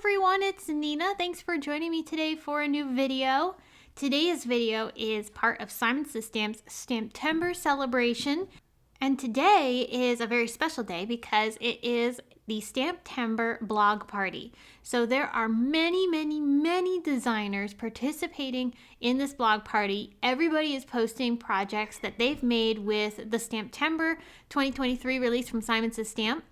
everyone, it's Nina. Thanks for joining me today for a new video. Today's video is part of Simon Says Stamp's Stamptember celebration. And today is a very special day because it is the Stamptember blog party. So there are many designers participating in this blog party. Everybody is posting projects that they've made with the Stamptember 2023 release from Simon Says Stamp.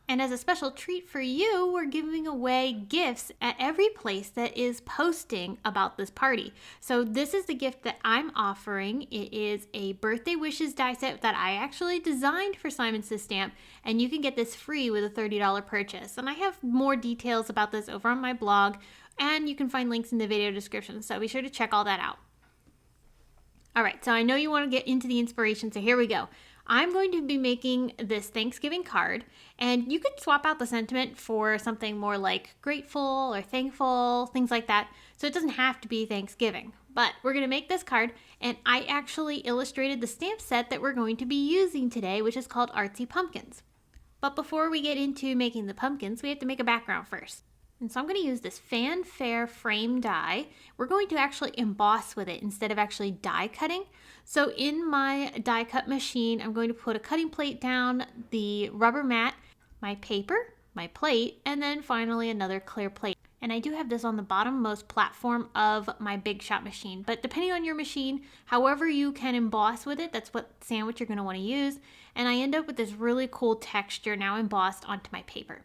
And as a special treat for you, we're giving away gifts at every place that is posting about this party. So this is the gift that I'm offering. It is a birthday wishes die set that I actually designed for Simon Says Stamp, and you can get this free with a $30 purchase. And I have more details about this over on my blog, and you can find links in the video description, so be sure to check all that out. All right, so I know you want to get into the inspiration, so here we go. I'm going to be making this Thanksgiving card, and you could swap out the sentiment for something more like grateful or thankful, things like that. So it doesn't have to be Thanksgiving, but we're going to make this card, and I actually illustrated the stamp set that we're going to be using today, which is called Artsy Pumpkins. But before we get into making the pumpkins, we have to make a background first. And so I'm going to use this Fanfare Frame die. We're going to actually emboss with it instead of actually die cutting. So in my die cut machine, I'm going to put a cutting plate down, the rubber mat, my paper, my plate, and then finally another clear plate. And I do have this on the bottommost platform of my Big Shot machine. But depending on your machine, however you can emboss with it, that's what sandwich you're going to want to use. And I end up with this really cool texture now embossed onto my paper.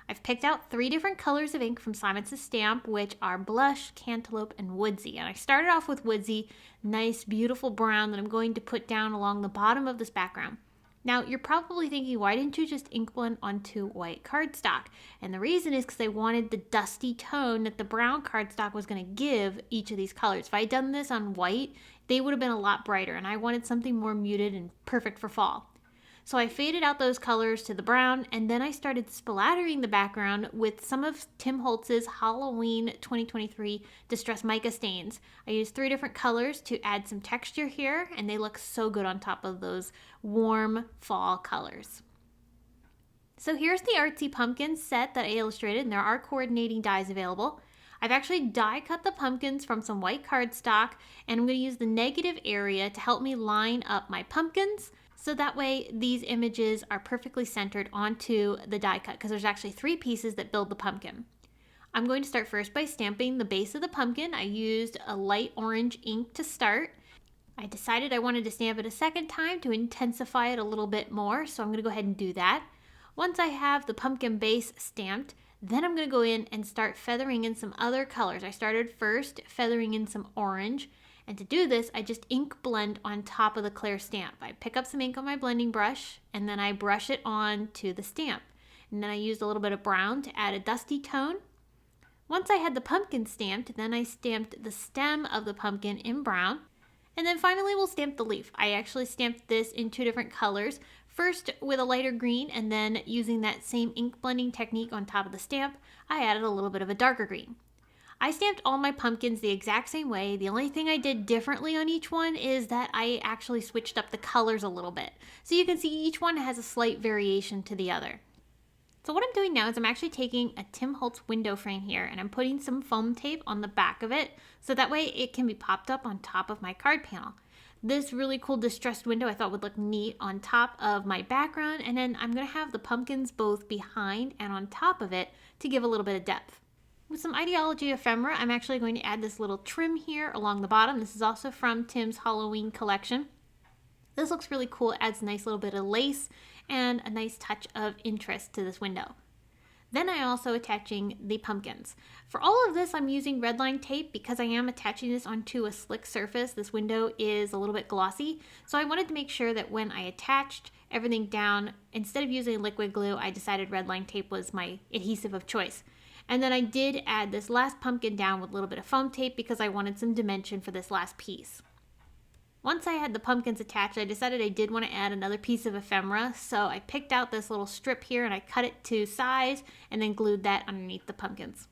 I've picked out 3 different colors of ink from Simon Says Stamp, which are Blush, Cantaloupe, and Woodsy. And I started off with Woodsy, nice, beautiful brown that I'm going to put down along the bottom of this background. Now, you're probably thinking, why didn't you just ink blend onto white cardstock? And the reason is because I wanted the dusty tone that the brown cardstock was going to give each of these colors. If I had done this on white, they would have been a lot brighter, and I wanted something more muted and perfect for fall. So I faded out those colors to the brown, and then I started splattering the background with some of Tim Holtz's Halloween 2023 Distress Mica stains. I used 3 different colors to add some texture here, and they look so good on top of those warm fall colors. So here's the Artsy Pumpkins set that I illustrated, and there are coordinating dies available. I've actually die cut the pumpkins from some white cardstock, and I'm going to use the negative area to help me line up my pumpkins. So that way these images are perfectly centered onto the die cut, because there's actually 3 pieces that build the pumpkin. I'm going to start first by stamping the base of the pumpkin. I used a light orange ink to start. I decided I wanted to stamp it a second time to intensify it a little bit more, so I'm going to go ahead and do that. Once I have the pumpkin base stamped, then I'm going to go in and start feathering in some other colors. I started first feathering in some orange. And to do this, I just ink blend on top of the clear stamp. I pick up some ink on my blending brush, and then I brush it on to the stamp. And then I used a little bit of brown to add a dusty tone. Once I had the pumpkin stamped, then I stamped the stem of the pumpkin in brown. And then finally we'll stamp the leaf. I actually stamped this in 2 different colors. First with a lighter green, and then using that same ink blending technique on top of the stamp, I added a little bit of a darker green. I stamped all my pumpkins the exact same way. The only thing I did differently on each one is that I actually switched up the colors a little bit. So you can see each one has a slight variation to the other. So what I'm doing now is I'm actually taking a Tim Holtz window frame here, and I'm putting some foam tape on the back of it so that way it can be popped up on top of my card panel. This really cool distressed window I thought would look neat on top of my background, and then I'm going to have the pumpkins both behind and on top of it to give a little bit of depth. With some Idea-ology ephemera, I'm actually going to add this little trim here along the bottom. This is also from Tim's Halloween collection. This looks really cool. It adds a nice little bit of lace and a nice touch of interest to this window. Then I'm also attaching the pumpkins. For all of this, I'm using red line tape because I am attaching this onto a slick surface. This window is a little bit glossy, so I wanted to make sure that when I attached everything down, instead of using liquid glue, I decided red line tape was my adhesive of choice. And then I did add this last pumpkin down with a little bit of foam tape because I wanted some dimension for this last piece. Once I had the pumpkins attached, I decided I did want to add another piece of ephemera, so I picked out this little strip here and I cut it to size and then glued that underneath the pumpkins.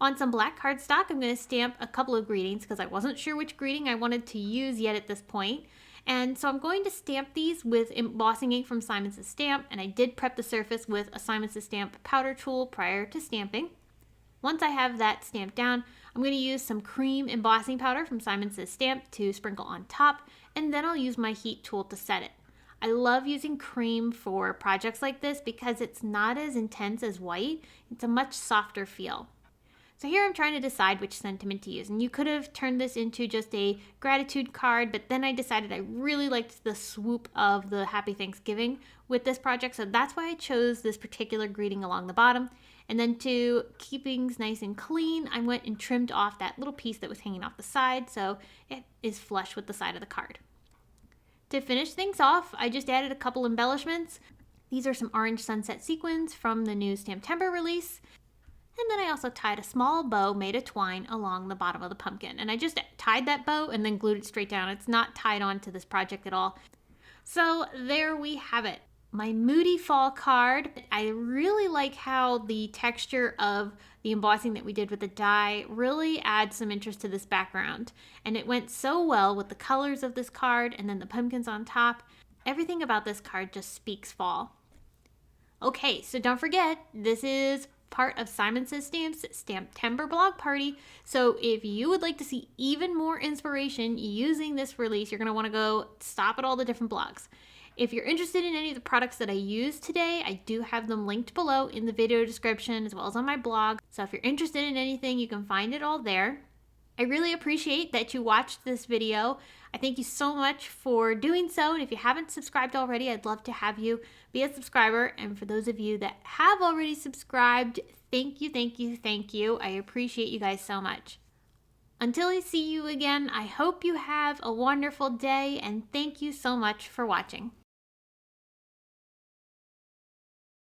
On some black cardstock, I'm going to stamp a couple of greetings because I wasn't sure which greeting I wanted to use yet at this point. And so I'm going to stamp these with embossing ink from Simon Says Stamp, and I did prep the surface with a Simon Says Stamp powder tool prior to stamping. Once I have that stamped down, I'm going to use some cream embossing powder from Simon Says Stamp to sprinkle on top, and then I'll use my heat tool to set it. I love using cream for projects like this because it's not as intense as white. It's a much softer feel. So here I'm trying to decide which sentiment to use, and you could have turned this into just a gratitude card, but then I decided I really liked the swoop of the Happy Thanksgiving with this project, so that's why I chose this particular greeting along the bottom. And then to keep things nice and clean, I went and trimmed off that little piece that was hanging off the side so it is flush with the side of the card. To finish things off, I just added a couple embellishments. These are some orange sunset sequins from the new Stamptember release. And then I also tied a small bow made of twine along the bottom of the pumpkin. And I just tied that bow and then glued it straight down. It's not tied on to this project at all. So there we have it. My Moody fall card. I really like how the texture of the embossing that we did with the die really adds some interest to this background. And it went so well with the colors of this card and then the pumpkins on top. Everything about this card just speaks fall. Okay, so don't forget, this is part of Simon Says Stamp's Stamptember blog party. So if you would like to see even more inspiration using this release, you're going to want to go stop at all the different blogs. If you're interested in any of the products that I used today, I do have them linked below in the video description as well as on my blog. So if you're interested in anything, you can find it all there. I really appreciate that you watched this video. I thank you so much for doing so. And if you haven't subscribed already, I'd love to have you be a subscriber. And for those of you that have already subscribed, thank you, thank you, thank you. I appreciate you guys so much. Until I see you again, I hope you have a wonderful day and thank you so much for watching.